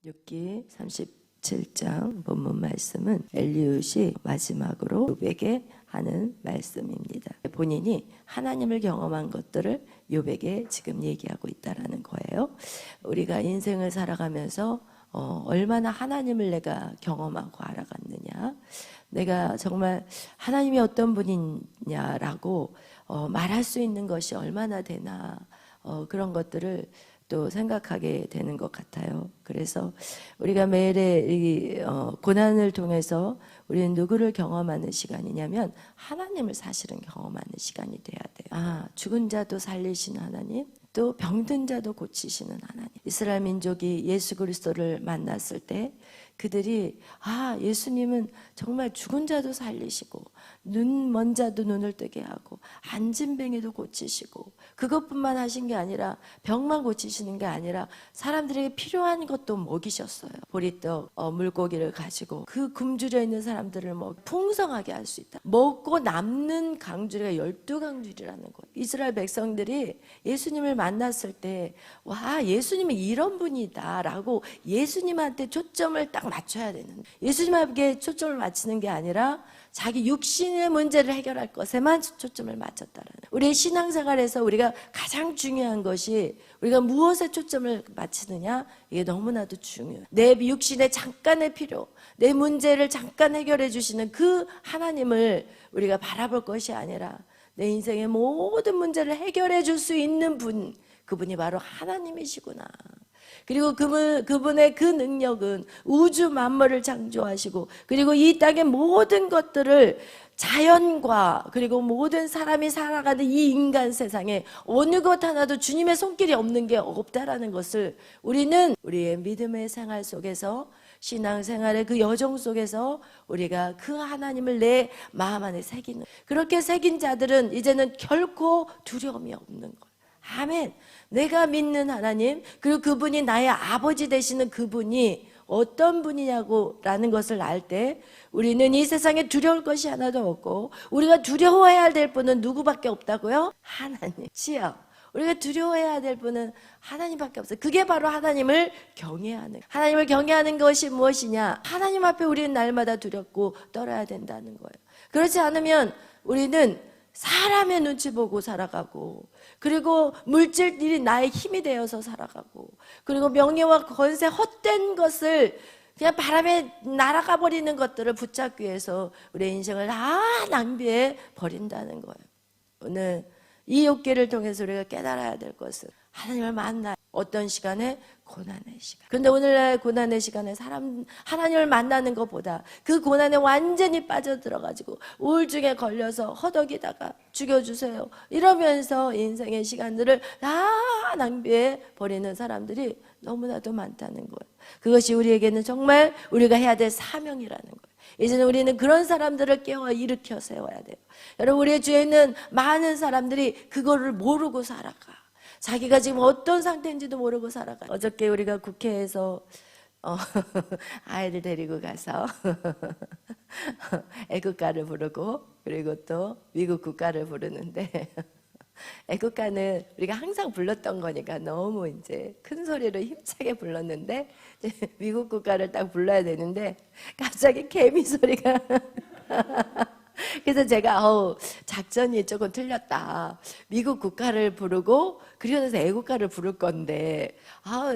욥기 37장 본문 말씀은 엘리훗이 마지막으로 욥에게 하는 말씀입니다. 본인이 하나님을 경험한 것들을 욥에게 지금 얘기하고 있다라는 거예요. 우리가 인생을 살아가면서 얼마나 하나님을 내가 경험하고 알아갔느냐, 내가 정말 하나님이 어떤 분이냐라고 말할 수 있는 것이 얼마나 되나, 그런 것들을 또 생각하게 되는 것 같아요. 그래서 우리가 매일의 이 고난을 통해서 우리는 누구를 경험하는 시간이냐면 하나님을 사실은 경험하는 시간이 돼야 돼요. 죽은 자도 살리시는 하나님, 또 병든 자도 고치시는 하나님. 이스라엘 민족이 예수 그리스도를 만났을 때 그들이 예수님은 정말 죽은 자도 살리시고 눈 먼 자도 눈을 뜨게 하고 앉은 뱅이도 고치시고, 그것뿐만 하신 게 아니라 병만 고치시는 게 아니라 사람들에게 필요한 것도 먹이셨어요. 보리떡, 물고기를 가지고 그 굶주려 있는 사람들을 풍성하게 할 수 있다. 먹고 남는 강주리가 12강주리라는 거예요. 이스라엘 백성들이 예수님을 만났을 때 예수님은 이런 분이다 라고 예수님한테 초점을 딱 맞춰야 되는, 예수님에게 초점을 맞추는 게 아니라 자기 육신의 문제를 해결할 것에만 초점을 맞췄다라는, 우리의 신앙생활에서 우리가 가장 중요한 것이 우리가 무엇에 초점을 맞추느냐, 이게 너무나도 중요해요. 내 육신의 잠깐의 필요, 내 문제를 잠깐 해결해 주시는 그 하나님을 우리가 바라볼 것이 아니라 내 인생의 모든 문제를 해결해 줄 수 있는 분, 그분이 바로 하나님이시구나. 그리고 그분의 그 능력은 우주 만물을 창조하시고, 그리고 이 땅의 모든 것들을, 자연과 그리고 모든 사람이 살아가는 이 인간 세상에 어느 것 하나도 주님의 손길이 없는 게 없다라는 것을 우리는 우리의 믿음의 생활 속에서, 신앙생활의 그 여정 속에서 우리가 그 하나님을 내 마음 안에 새기는, 그렇게 새긴 자들은 이제는 결코 두려움이 없는 거예요. 아멘. 내가 믿는 하나님, 그리고 그분이 나의 아버지 되시는 그분이 어떤 분이냐고 라는 것을 알 때 우리는 이 세상에 두려울 것이 하나도 없고, 우리가 두려워해야 될 분은 누구밖에 없다고요? 하나님. 지요. 우리가 두려워해야 될 분은 하나님밖에 없어요. 그게 바로 하나님을 경외하는, 하나님을 경외하는 것이 무엇이냐, 하나님 앞에 우리는 날마다 두렵고 떨어야 된다는 거예요. 그렇지 않으면 우리는 사람의 눈치 보고 살아가고, 그리고 물질들이 나의 힘이 되어서 살아가고, 그리고 명예와 권세, 헛된 것을 그냥 바람에 날아가 버리는 것들을 붙잡기 위해서 우리의 인생을 다 낭비해 버린다는 거예요. 오늘 이 욥기를 통해서 우리가 깨달아야 될 것은, 하나님을 만나, 어떤 시간에? 고난의 시간. 그런데 오늘날 고난의 시간에 하나님을 만나는 것보다 그 고난에 완전히 빠져들어가지고 우울증에 걸려서 허덕이다가 죽여주세요 이러면서 인생의 시간들을 다 낭비해 버리는 사람들이 너무나도 많다는 거예요. 그것이 우리에게는 정말 우리가 해야 될 사명이라는 거예요. 이제는 우리는 그런 사람들을 깨워 일으켜 세워야 돼요. 여러분, 우리의 주위에 있는 많은 사람들이 그거를 모르고 살아가. 자기가 지금 어떤 상태인지도 모르고 살아가. 어저께 우리가 국회에서 아이들 데리고 가서 애국가를 부르고, 그리고 또 미국 국가를 부르는데 애국가는 우리가 항상 불렀던 거니까 너무 이제 큰 소리로 힘차게 불렀는데, 미국 국가를 딱 불러야 되는데 갑자기 개미 소리가 그래서 제가 작전이 조금 틀렸다. 미국 국가를 부르고 그러면서 애국가를 부를 건데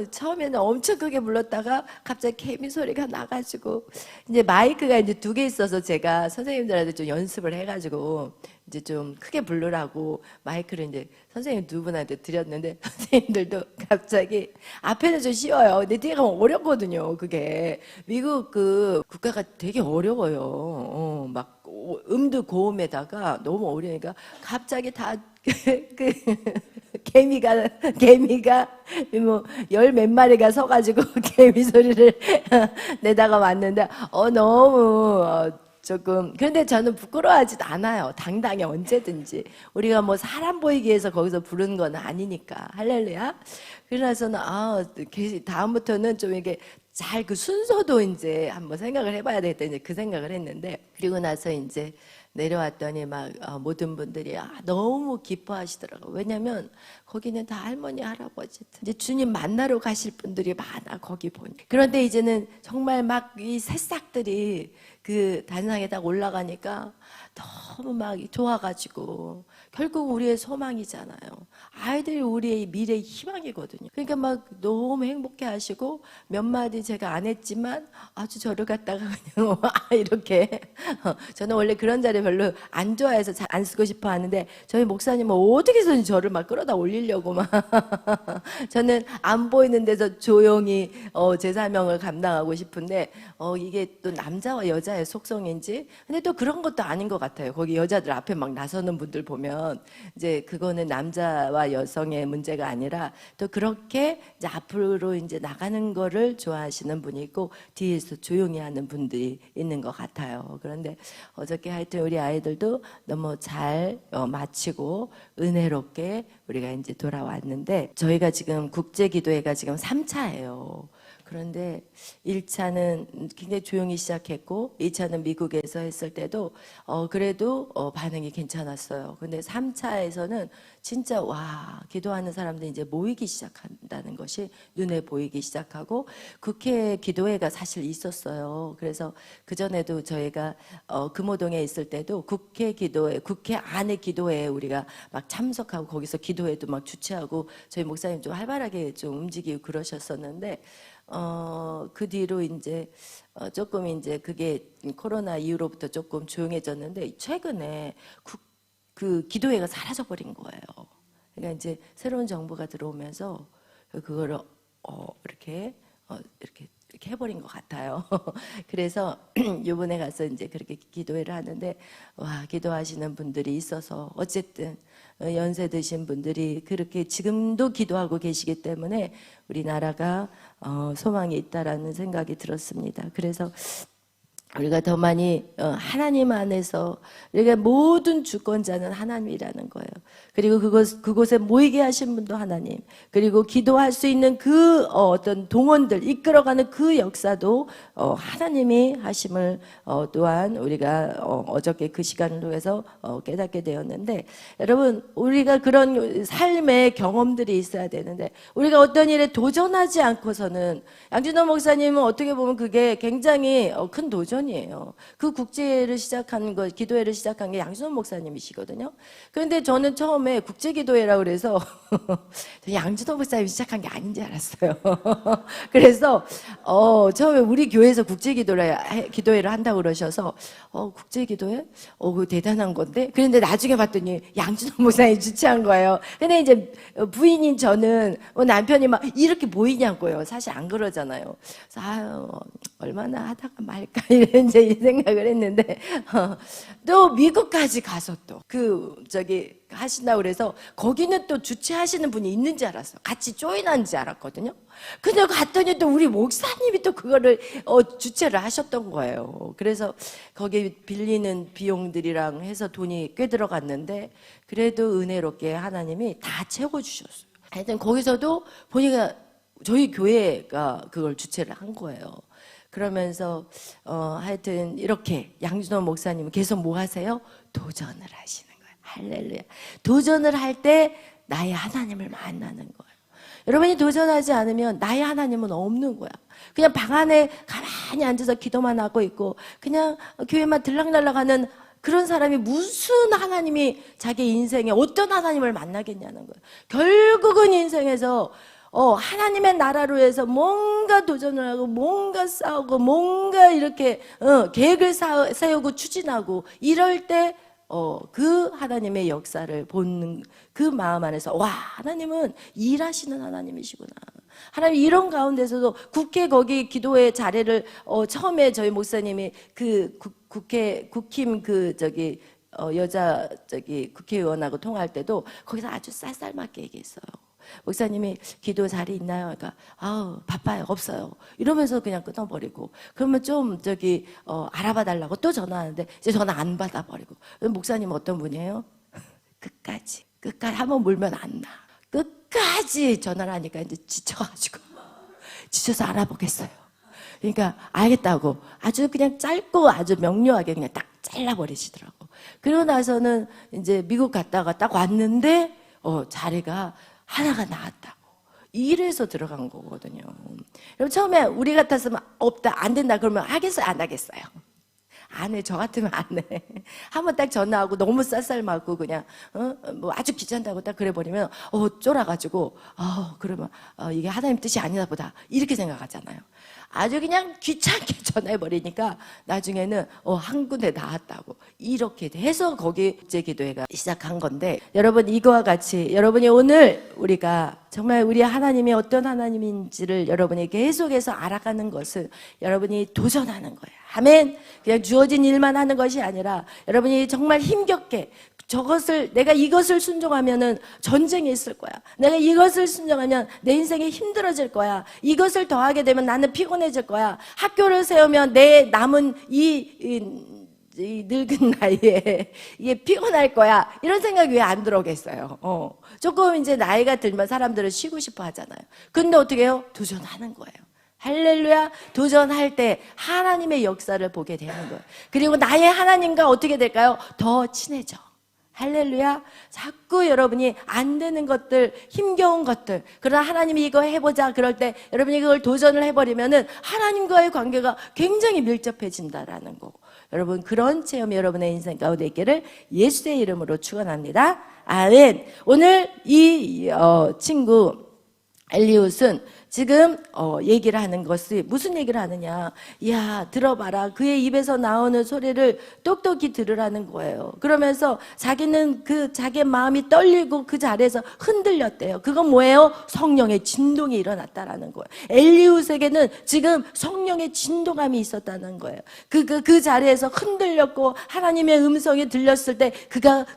처음에는 엄청 크게 불렀다가 갑자기 개미 소리가 나가지고, 이제 마이크가 이제 2개 있어서 제가 선생님들한테 좀 연습을 해가지고 이제 좀 크게 부르라고 마이크를 이제 선생님 2분한테 드렸는데, 선생님들도 갑자기, 앞에는 좀 쉬워요. 근데 뒤에 가면 어렵거든요. 그게 미국 그 국가가 되게 어려워요. 막 음도 고음에다가 너무 어려우니까 갑자기 다 그 개미가 뭐 10몇 마리가 서가지고 개미 소리를 내다가 왔는데 너무 조금, 그런데 저는 부끄러워하지도 않아요. 당당히 언제든지. 우리가 뭐 사람 보이기 위해서 거기서 부르는 건 아니니까. 할렐루야. 그래서는 다음부터는 좀 이렇게 잘 그 순서도 이제 한번 생각을 해봐야 되겠다 이제 그 생각을 했는데, 그리고 나서 이제 내려왔더니 막 모든 분들이 너무 기뻐하시더라고요. 왜냐면 거기는 다 할머니 할아버지 이제 주님 만나러 가실 분들이 많아 거기 보니. 그런데 이제는 정말 막 이 새싹들이 그 단상에 딱 올라가니까 너무 막 좋아가지고, 결국 우리의 소망이잖아요. 아이들이 우리의 미래의 희망이거든요. 그러니까 막 너무 행복해 하시고, 몇 마디 제가 안 했지만 아주 저를 갖다가 그냥 이렇게 저는 원래 그런 자리 별로 안 좋아해서 잘 안 쓰고 싶어 하는데, 저희 목사님은 어떻게 해서든 저를 막 끌어다 올리려고 막 저는 안 보이는 데서 조용히 제 사명을 감당하고 싶은데, 이게 또 남자와 여자의 속성인지, 근데 또 그런 것도 아닌 것 같아요. 거기 여자들 앞에 막 나서는 분들 보면 이제 그거는 남자와 여성의 문제가 아니라, 또 그렇게 이제 앞으로 이제 나가는 거를 좋아하시는 분이 있고, 뒤에서 조용히 하는 분들이 있는 것 같아요. 그런데 어저께 하여튼 우리 아이들도 너무 잘 마치고 은혜롭게 우리가 이제 돌아왔는데, 저희가 지금 국제기도회가 지금 3차예요. 그런데 1차는 굉장히 조용히 시작했고, 2차는 미국에서 했을 때도 그래도 반응이 괜찮았어요. 근데 3차에서는 진짜 와, 기도하는 사람들이 이제 모이기 시작한다는 것이 눈에 보이기 시작하고, 국회 기도회가 사실 있었어요. 그래서 그전에도 저희가 금호동에 있을 때도 국회 기도회, 국회 안에 기도회에 우리가 막 참석하고, 거기서 기도회도 막 주최하고, 저희 목사님 좀 활발하게 좀 움직이고 그러셨었는데, 그 뒤로 이제 조금 이제 그게 코로나 이후로부터 조금 조용해졌는데, 최근에 그 기도회가 사라져 버린 거예요. 그러니까 이제 새로운 정부가 들어오면서 그거를 이렇게 이렇게 해버린 것 같아요. 그래서 이번에 가서 이제 그렇게 기도회를 하는데, 와, 기도하시는 분들이 있어서 어쨌든 연세 드신 분들이 그렇게 지금도 기도하고 계시기 때문에 우리나라가 소망이 있다라는 생각이 들었습니다. 그래서 우리가 더 많이 하나님 안에서, 우리가 모든 주권자는 하나님이라는 거예요. 그리고 그곳에 모이게 하신 분도 하나님, 그리고 기도할 수 있는 그 어떤 동원들 이끌어가는 그 역사도 하나님이 하심을 또한 우리가 어저께 그 시간을 통해서 깨닫게 되었는데, 여러분, 우리가 그런 삶의 경험들이 있어야 되는데, 우리가 어떤 일에 도전하지 않고서는, 양진호 목사님은 어떻게 보면 그게 굉장히 큰 도전 이에요. 그 국제를 시작한 거, 기도회를 시작한 게 양순원 목사님이시거든요. 그런데 저는 처음에 국제기도회라고 그래서 양준호 목사님이 시작한 게 아닌지 알았어요. 그래서 처음에 우리 교회에서 기도회를 한다고 그러셔서 국제기도회? 그거 대단한 건데? 그런데 나중에 봤더니 양준호 목사님이 주최한 거예요. 근데 이제 부인인 저는 남편이 막 이렇게 보이냐고요. 사실 안 그러잖아요. 그래서 아유, 얼마나 하다가 말까 이제 이 생각을 했는데, 또 미국까지 가서 또 하신다고 그래서 거기는 또 주최하시는 분이 있는지 알았어요. 같이 조인한지 알았거든요. 근데 갔더니 또 우리 목사님이 또 그거를 주최를 하셨던 거예요. 그래서 거기 빌리는 비용들이랑 해서 돈이 꽤 들어갔는데, 그래도 은혜롭게 하나님이 다 채워주셨어요. 하여튼 거기서도 보니까 저희 교회가 그걸 주최를 한 거예요. 그러면서 하여튼 이렇게 양준호 목사님은 계속 뭐 하세요? 도전을 하시는 거예요. 할렐루야. 도전을 할 때 나의 하나님을 만나는 거예요. 여러분이 도전하지 않으면 나의 하나님은 없는 거야. 그냥 방 안에 가만히 앉아서 기도만 하고 있고, 그냥 교회만 들락날락하는 그런 사람이 무슨 하나님이 자기 인생에 어떤 하나님을 만나겠냐는 거예요. 결국은 인생에서 하나님의 나라로 해서 뭔가 도전을 하고, 뭔가 싸우고, 뭔가 이렇게 계획을 세우고 추진하고, 이럴 때 그 하나님의 역사를 보는 그 마음 안에서, 와, 하나님은 일하시는 하나님이시구나. 하나님 이런 가운데서도 국회 거기 기도회 자리를 처음에 저희 목사님이 그 국힘 여자 국회의원하고 통화할 때도 거기서 아주 쌀쌀맞게 얘기했어요. 목사님이 기도 자리 있나요? 그러니까 아우 바빠요, 없어요, 이러면서 그냥 끊어버리고, 그러면 좀 알아봐 달라고 또 전화하는데 이제 전화 안 받아버리고. 목사님은 어떤 분이에요? 끝까지 한번 물면 안 나. 끝까지 전화를 하니까 이제 지쳐서 알아보겠어요. 그러니까 알겠다고 아주 그냥 짧고 아주 명료하게 그냥 딱 잘라버리시더라고. 그러고 나서는 이제 미국 갔다가 딱 왔는데 자리가 하나가 나왔다고. 이래서 들어간 거거든요. 여러분 처음에 우리 같았으면 없다 안 된다 그러면 하겠어요 안 하겠어요? 안 해. 저 같으면 안 해. 한번 딱 전화하고 너무 쌀쌀맞고 그냥 뭐 아주 귀찮다고 딱 그래버리면 쫄아가지고 그러면 이게 하나님 뜻이 아니다 보다 이렇게 생각하잖아요. 아주 그냥 귀찮게 전화해버리니까 나중에는 한 군데 나왔다고 이렇게 해서 거기 국제기도회가 시작한 건데, 여러분 이거와 같이 여러분이 오늘 우리가 정말 우리 하나님이 어떤 하나님인지를 여러분이 계속해서 알아가는 것은 여러분이 도전하는 거예요. 아멘. 그냥 주어진 일만 하는 것이 아니라 여러분이 정말 힘겹게 내가 이것을 순종하면은 전쟁이 있을 거야. 내가 이것을 순종하면 내 인생이 힘들어질 거야. 이것을 더하게 되면 나는 피곤해질 거야. 학교를 세우면 내 남은 이 늙은 나이에 이게 피곤할 거야. 이런 생각이 왜 안 들어오겠어요? 조금 이제 나이가 들면 사람들은 쉬고 싶어 하잖아요. 근데 어떻게 해요? 도전하는 거예요. 할렐루야. 도전할 때 하나님의 역사를 보게 되는 거예요. 그리고 나의 하나님과 어떻게 될까요? 더 친해져. 할렐루야. 자꾸 여러분이 안 되는 것들, 힘겨운 것들, 그러나 하나님이 이거 해보자 그럴 때 여러분이 그걸 도전을 해버리면은 하나님과의 관계가 굉장히 밀접해진다라는 거. 여러분 그런 체험이 여러분의 인생 가운데 있기를 예수의 이름으로 축원합니다. 아멘. 오늘 이 친구 엘리웃은 지금 얘기를 하는 것이 무슨 얘기를 하느냐. 야 들어봐라. 그의 입에서 나오는 소리를 똑똑히 들으라는 거예요. 그러면서 자기는 자기의 마음이 떨리고 그 자리에서 흔들렸대요. 그건 뭐예요? 성령의 진동이 일어났다라는 거예요. 엘리웃에게는 지금 성령의 진동감이 있었다는 거예요. 그 자리에서 흔들렸고 하나님의 음성이 들렸을 때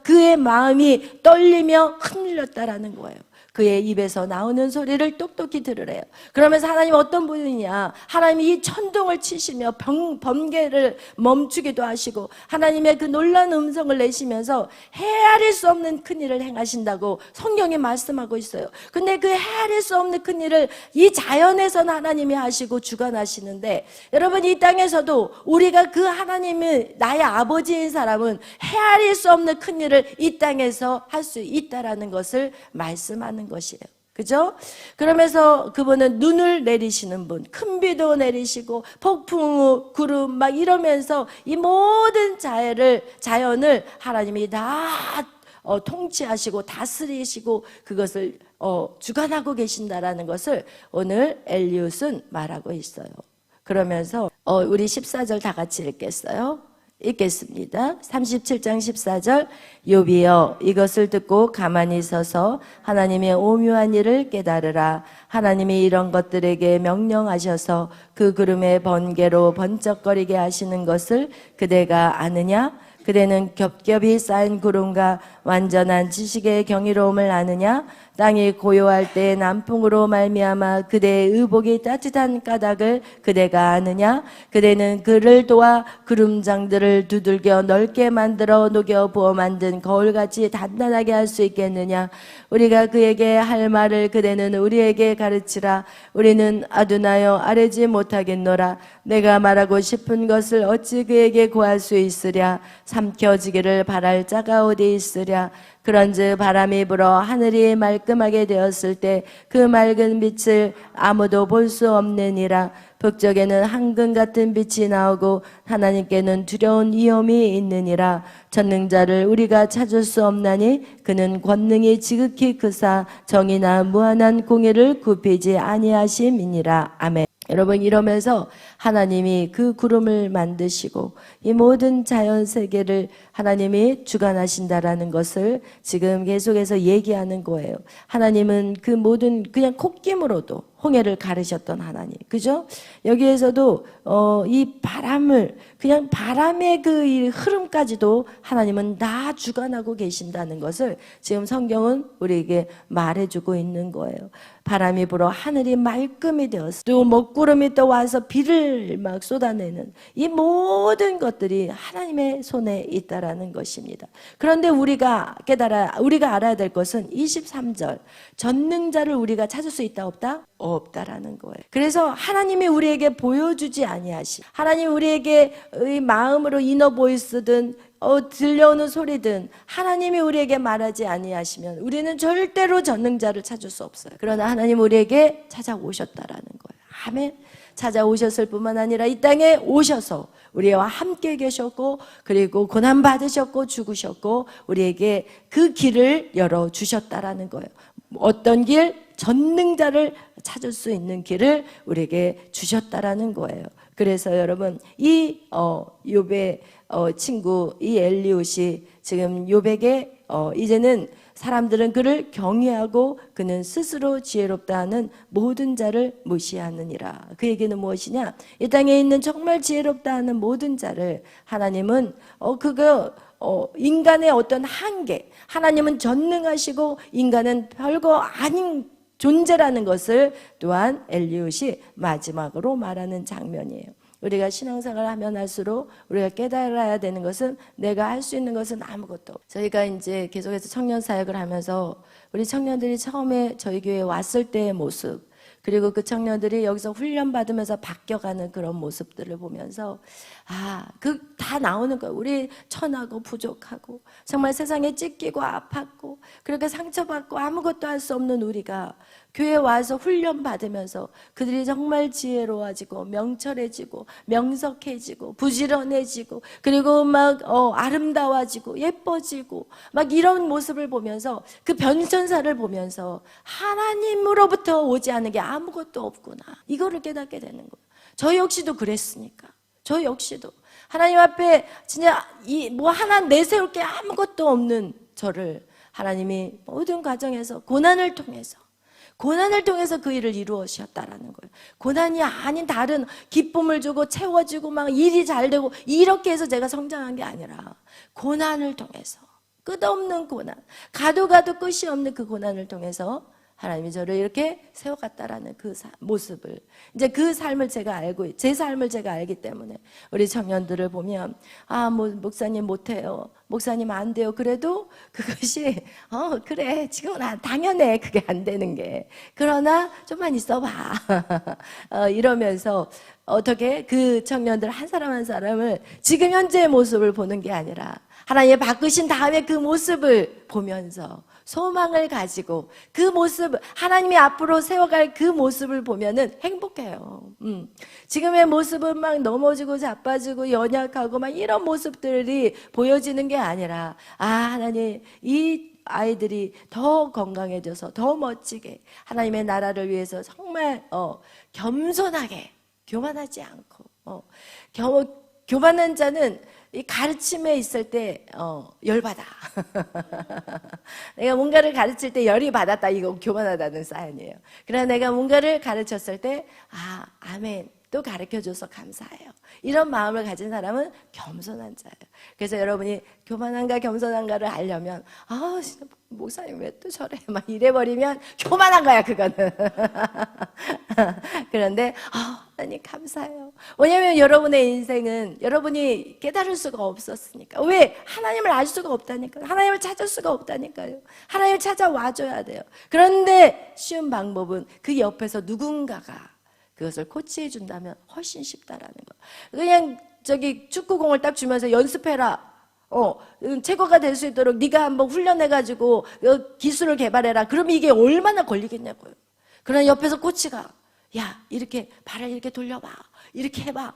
그의 마음이 떨리며 흔들렸다라는 거예요. 그의 입에서 나오는 소리를 똑똑히 들으래요. 그러면서 하나님 어떤 분이냐. 하나님이 이 천둥을 치시며 번개를 멈추기도 하시고 하나님의 그 놀라운 음성을 내시면서 헤아릴 수 없는 큰일을 행하신다고 성경이 말씀하고 있어요. 근데 그 헤아릴 수 없는 큰일을 이 자연에서는 하나님이 하시고 주관하시는데, 여러분 이 땅에서도 우리가 그 하나님은 나의 아버지인 사람은 헤아릴 수 없는 큰일을 이 땅에서 할 수 있다라는 것을 말씀하는 것이에요. 그죠? 그러면서 그분은 눈을 내리시는 분, 큰 비도 내리시고 폭풍, 구름 막 이러면서 이 모든 자연을 하나님이 다 통치하시고 다스리시고 그것을 주관하고 계신다라는 것을 오늘 엘리웃은 말하고 있어요. 그러면서 우리 14절 다 같이 읽겠어요? 읽겠습니다. 37장 14절. 욥이여 이것을 듣고 가만히 서서 하나님의 오묘한 일을 깨달으라. 하나님이 이런 것들에게 명령하셔서 그 구름의 번개로 번쩍거리게 하시는 것을 그대가 아느냐? 그대는 겹겹이 쌓인 구름과 완전한 지식의 경이로움을 아느냐? 땅이 고요할 때 남풍으로 말미암아 그대의 의복이 따뜻한 까닭을 그대가 아느냐? 그대는 그를 도와 구름장들을 두들겨 넓게 만들어 녹여 부어 만든 거울같이 단단하게 할 수 있겠느냐? 우리가 그에게 할 말을 그대는 우리에게 가르치라. 우리는 아두나여 아뢰지 못하겠노라. 내가 말하고 싶은 것을 어찌 그에게 구할 수 있으랴? 삼켜지기를 바랄 자가 어디 있으랴? 그런즉 바람이 불어 하늘이 말끔하게 되었을 때 그 맑은 빛을 아무도 볼 수 없느니라. 북쪽에는 황금 같은 빛이 나오고 하나님께는 두려운 위엄이 있느니라. 전능자를 우리가 찾을 수 없나니 그는 권능이 지극히 크사 정의나 무한한 공의를 굽히지 아니하심이니라. 아멘. 여러분 이러면서 하나님이 그 구름을 만드시고 이 모든 자연 세계를 하나님이 주관하신다라는 것을 지금 계속해서 얘기하는 거예요. 하나님은 그 모든 그냥 콧김으로도 홍해를 가르셨던 하나님, 그죠? 여기에서도 이 바람을 그냥 바람의 그 흐름까지도 하나님은 다 주관하고 계신다는 것을 지금 성경은 우리에게 말해주고 있는 거예요. 바람이 불어 하늘이 말끔히 되었어. 또 먹구름이 또 와서 비를 막 쏟아내는 이 모든 것들이 하나님의 손에 있다라는 것입니다. 그런데 우리가 알아야 될 것은 23절 전능자를 우리가 찾을 수 있다 없다? 없다라는 거예요. 그래서 하나님이 우리에게 보여주지 아니하시, 하나님 우리에게 의 마음으로 이너 보이스든 들려오는 소리든 하나님이 우리에게 말하지 아니하시면 우리는 절대로 전능자를 찾을 수 없어요. 그러나 하나님 우리에게 찾아오셨다라는 거예요. 아멘. 찾아오셨을 뿐만 아니라 이 땅에 오셔서 우리와 함께 계셨고, 그리고 고난 받으셨고 죽으셨고 우리에게 그 길을 열어주셨다라는 거예요. 어떤 길? 전능자를 찾을 수 있는 길을 우리에게 주셨다라는 거예요. 그래서 여러분, 이 욥의 친구 이 엘리웃이 지금 욥에게 이제는 사람들은 그를 경외하고 그는 스스로 지혜롭다 하는 모든 자를 무시하느니라. 그 얘기는 무엇이냐? 이 땅에 있는 정말 지혜롭다 하는 모든 자를 하나님은 인간의 어떤 한계, 하나님은 전능하시고 인간은 별거 아닌 존재라는 것을 또한 엘리웃이 마지막으로 말하는 장면이에요. 우리가 신앙생활을 하면 할수록 우리가 깨달아야 되는 것은 내가 할 수 있는 것은 아무것도 없어요. 저희가 이제 계속해서 청년 사역을 하면서 우리 청년들이 처음에 저희 교회에 왔을 때의 모습, 그리고 그 청년들이 여기서 훈련받으면서 바뀌어가는 그런 모습들을 보면서 다 나오는 거예요. 우리 천하고 부족하고 정말 세상에 찢기고 아팠고 그렇게 상처받고 아무것도 할 수 없는 우리가 교회에 와서 훈련받으면서 그들이 정말 지혜로워지고 명철해지고 명석해지고 부지런해지고 그리고 막 아름다워지고 예뻐지고 막 이런 모습을 보면서 그 변천사를 보면서 하나님으로부터 오지 않은 게 아무것도 없구나, 이거를 깨닫게 되는 거예요. 저 역시도 그랬으니까. 저 역시도 하나님 앞에 진짜 뭐 하나 내세울 게 아무것도 없는 저를 하나님이 모든 과정에서 고난을 통해서 그 일을 이루어주셨다라는 거예요. 고난이 아닌 다른 기쁨을 주고 채워지고 막 일이 잘 되고 이렇게 해서 제가 성장한 게 아니라 고난을 통해서, 끝없는 고난, 가도 끝이 없는 그 고난을 통해서 하나님이 저를 이렇게 세워갔다라는 그 모습을, 이제 그 삶을 제가 알고, 제 삶을 제가 알기 때문에 우리 청년들을 보면 뭐 목사님 못해요, 목사님 안 돼요. 그래도 그것이 그래 지금은 당연해, 그게 안 되는 게. 그러나 좀만 있어봐 이러면서 어떻게 그 청년들 한 사람 한 사람을 지금 현재의 모습을 보는 게 아니라 하나님이 바꾸신 다음에 그 모습을 보면서 소망을 가지고 그 모습, 하나님이 앞으로 세워갈 그 모습을 보면은 행복해요. 지금의 모습은 막 넘어지고 자빠지고 연약하고 막 이런 모습들이 보여지는 게 아니라 하나님, 이 아이들이 더 건강해져서 더 멋지게 하나님의 나라를 위해서 정말 겸손하게, 교만하지 않고 교만한 자는 이 가르침에 있을 때 열받아. 내가 뭔가를 가르칠 때 열이 받았다, 이거 교만하다는 사인이에요. 그러나 내가 뭔가를 가르쳤을 때 아멘, 또 가르쳐줘서 감사해요, 이런 마음을 가진 사람은 겸손한 자예요. 그래서 여러분이 교만한가 겸손한가를 알려면 진짜 목사님 왜 또 저래 막 이래버리면 교만한 거야, 그거는. 그런데 하나님 감사해요. 왜냐하면 여러분의 인생은 여러분이 깨달을 수가 없었으니까. 왜? 하나님을 알 수가 없다니까요. 하나님을 찾을 수가 없다니까요. 하나님을 찾아와줘야 돼요. 그런데 쉬운 방법은 그 옆에서 누군가가 그것을 코치해 준다면 훨씬 쉽다라는 거. 그냥 축구공을 딱 주면서 연습해라, 최고가 될 수 있도록 네가 한번 훈련해가지고 기술을 개발해라, 그러면 이게 얼마나 걸리겠냐고요. 그러나 옆에서 코치가 야, 이렇게 발을 이렇게 돌려봐, 이렇게 해봐,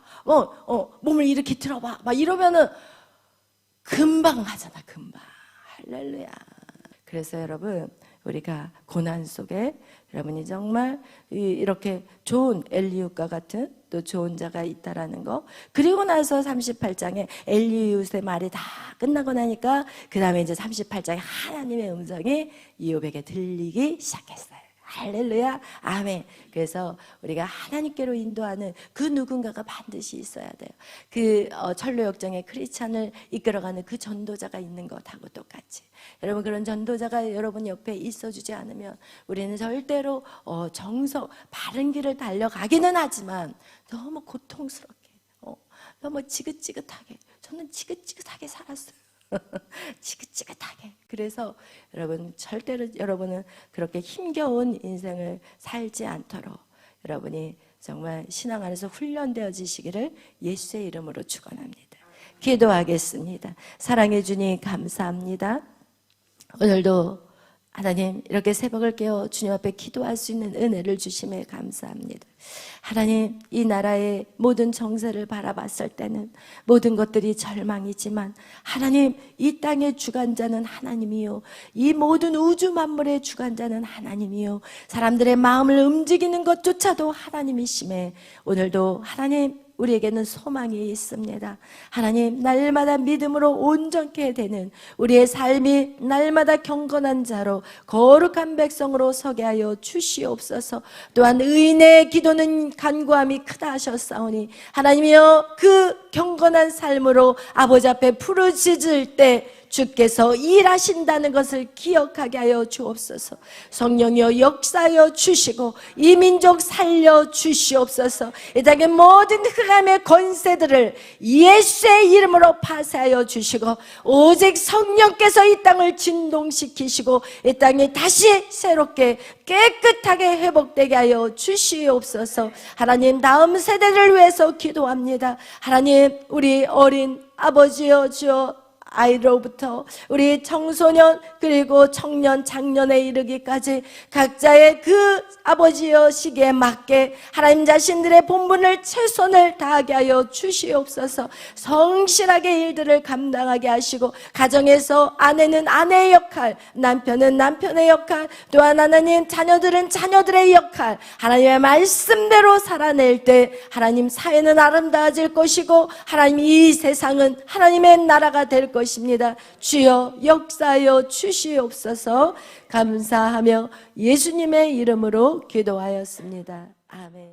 몸을 이렇게 틀어봐, 막 이러면은 금방 하잖아, 금방. 할렐루야. 그래서 여러분, 우리가 고난 속에 여러분이 정말 이렇게 좋은 엘리웃과 같은 또 좋은 자가 있다라는 거. 그리고 나서 38장에 엘리웃의 말이 다 끝나고 나니까 그 다음에 이제 38장에 하나님의 음성이 이욥에게 들리기 시작했어요. 할렐루야, 아멘. 그래서 우리가 하나님께로 인도하는 그 누군가가 반드시 있어야 돼요. 그 철로역정의 크리스찬을 이끌어가는 그 전도자가 있는 것하고 똑같이, 여러분 그런 전도자가 여러분 옆에 있어주지 않으면 우리는 절대로 바른 길을 달려가기는 하지만 너무 고통스럽게, 너무 지긋지긋하게, 저는 지긋지긋하게 살았어요. 지긋지긋하게. 그래서 여러분 절대로 여러분은 그렇게 힘겨운 인생을 살지 않도록 여러분이 정말 신앙 안에서 훈련되어지시기를 예수의 이름으로 축원합니다. 기도하겠습니다. 사랑해 주니 감사합니다. 오늘도 하나님 이렇게 새벽을 깨어 주님 앞에 기도할 수 있는 은혜를 주심에 감사합니다. 하나님, 이 나라의 모든 정세를 바라봤을 때는 모든 것들이 절망이지만 하나님, 이 땅의 주관자는 하나님이요, 이 모든 우주 만물의 주관자는 하나님이요, 사람들의 마음을 움직이는 것조차도 하나님이심에 오늘도 하나님 우리에게는 소망이 있습니다. 하나님, 날마다 믿음으로 온전케 되는 우리의 삶이 날마다 경건한 자로 거룩한 백성으로 서게 하여 주시옵소서. 또한 의인의 기도는 간구함이 크다 하셨사오니 하나님이여, 그 경건한 삶으로 아버지 앞에 부르짖을 때 주께서 일하신다는 것을 기억하게 하여 주옵소서. 성령이여 역사하여 주시고 이 민족 살려 주시옵소서. 이 땅의 모든 흑암의 권세들을 예수의 이름으로 파쇄하여 주시고 오직 성령께서 이 땅을 진동시키시고 이 땅이 다시 새롭게 깨끗하게 회복되게 하여 주시옵소서. 하나님, 다음 세대를 위해서 기도합니다. 하나님, 우리 어린 아버지여 주여, 아이로부터 우리 청소년 그리고 청년 장년에 이르기까지 각자의 그 아버지여 시기에 맞게 하나님 자신들의 본분을 최선을 다하게 하여 주시옵소서. 성실하게 일들을 감당하게 하시고 가정에서 아내는 아내의 역할, 남편은 남편의 역할, 또한 하나님 자녀들은 자녀들의 역할, 하나님의 말씀대로 살아낼 때 하나님 사회는 아름다워질 것이고 하나님 이 세상은 하나님의 나라가 될 것입니다. 주여 역사하여 주시옵소서. 감사하며 예수님의 이름으로 기도하였습니다. 아멘.